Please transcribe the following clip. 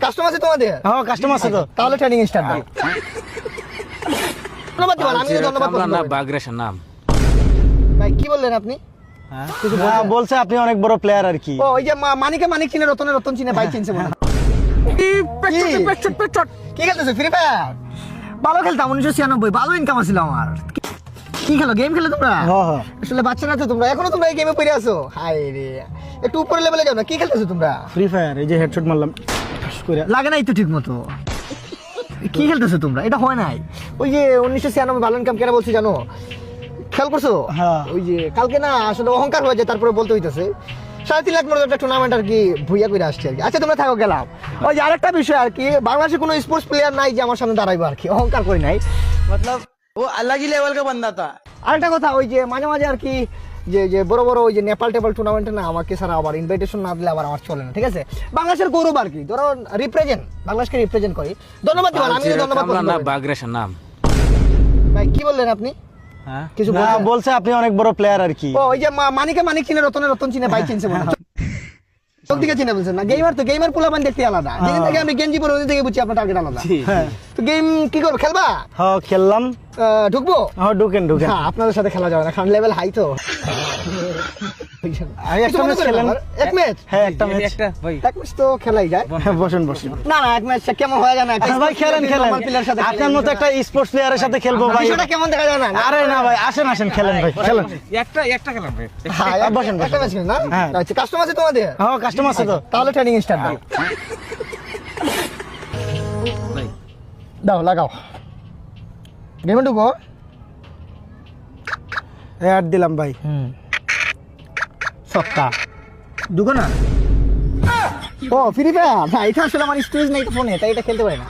Customer আছে তোমাদের? হ্যাঁ কাস্টমার আছে তো। তাহলে ট্রেনিং স্টার্ট দাও। ধন্যবাদ দিবেন, আমি ধন্যবাদ করব না বাগরেশন নাম। ভাই কি বললেন আপনি? হ্যাঁ বলছে আপনি অনেক বড় প্লেয়ার আর কি। ও ওই যে মানিকে মানিক চিনে, রতনে রতন চিনে, ভাই চিনছে মনে হয়। কি খেলতেছো? Free fire? ভালো খেলতাম 1996, ভালো ইনকাম আছিল আমার। কি খেলো? গেম খেলো তোমরা? হ্যাঁ। আসলে বাচ্চা না তো তোমরা, এখনো তোমরা এই গেমে পড়ে আছো? হায় রে, একটু উপরে লেভেলে যাও না। কি খেলতেছো তোমরা? ফ্রি ফায়ার, এই যে হেডশট মারলাম করে। লাগে নাই তো ঠিক মতো। কি খেলতেছো তোমরা? এটা হয় নাই। ওই যে 1996 ভালো ইনকাম কেন বলছি জানো? খেয়াল করছো? হ্যাঁ। ওই যে কালকে না আসলে অহংকার হয়ে যায়, তারপরে বলতে হইতেছে 3.5 লাখ মতো একটা টুর্নামেন্ট আর কি ভুইয়া করে আসছে আর কি। আচ্ছা তোমরা থাকো, গেলাম। ওই যে আরেকটা বিষয় আর কি, বাংলাদেশে কোনো স্পোর্টস প্লেয়ার নাই যে আমার সামনে দাঁড়াইবো আর কি, অহংকার করি নাই। मतलब वो अलग ही लेवल का बंदा था। আরেকটা কথা, ওই যে মাঝে মাঝে আর কি যে বড় বড় ওই যে নেপাল টেপাল টুর্নামেন্টে না আমাকে ছাড়া আবার ইনভাইটেশন না দিলে আবার আমার চলে না, ঠিক আছে? বাংলাদেশের গৌরব আর কি, ধরো রিপ্রেজেন্ট, বাংলাদেশকে রিপ্রেজেন্ট করি। ধন্যবাদ দিবেন, আমি ধন্যবাদ না করব। বাগরেশন নাম। ভাই কি বললেন আপনি? হ্যাঁ কিছু না বলছেন? বলছে আপনি অনেক বড় প্লেয়ার আর কি। ও ওই যে মানিকে মানিক চিনে, রতনে রতন চিনে, ভাই চিনছে মনে হয়। চোখ দিকে চিনে বলছেন না? গেমার তো গেমার পোলাপান দেখতে আলাদা। যেদিন থেকে আমি গেঞ্জি পরে ওদিন থেকে বুঝছি আপনার টার্গেট আলাদা। হ্যাঁ তো গেম কি করবো, খেলবা? হ্যাঁ খেললাম। ঢুকবো? হ্যাঁ ঢুকেন। হ্যাঁ আপনাদের সাথে খেলা যাবে না, কারণ লেভেল হাই তো। আগে একটা ম্যাচ খেলেন। এক ম্যাচ? হ্যাঁ একটা ম্যাচ। এক ম্যাচ তো খেলাই যায়। বসুন। না না, এক ম্যাচ কেমন হয়ে যায় না? একটা ভাই খেলেন। normal player সাথে খেলে আপনার মতো একটা স্পোর্টস প্লেয়ারের সাথে খেলবো ভাই। বিষয়টা কেমন দেখা যায় না? আরে না ভাই, আসেন খেলেন ভাই, খেলেন। একটা খেলাম ভাই। হ্যাঁ বসেন। একটা ম্যাচ খেলেন না? হ্যাঁ। আচ্ছা কাস্টমার আছে তোমাদের? হ্যাঁ কাস্টমার আছে তো। তাহলে ট্রেনিং স্টার্ট দাও। ভাই দাও, লাগাও। গেমে ঢুকো। অ্যাড দিলাম ভাই। সপ্তা ঢুকো না। ও ফ্রি ফায়ার? না, এটা আসলে আমার স্টোরেজ নাই তো ফোনে, তাই এটা খেলতে পারি না।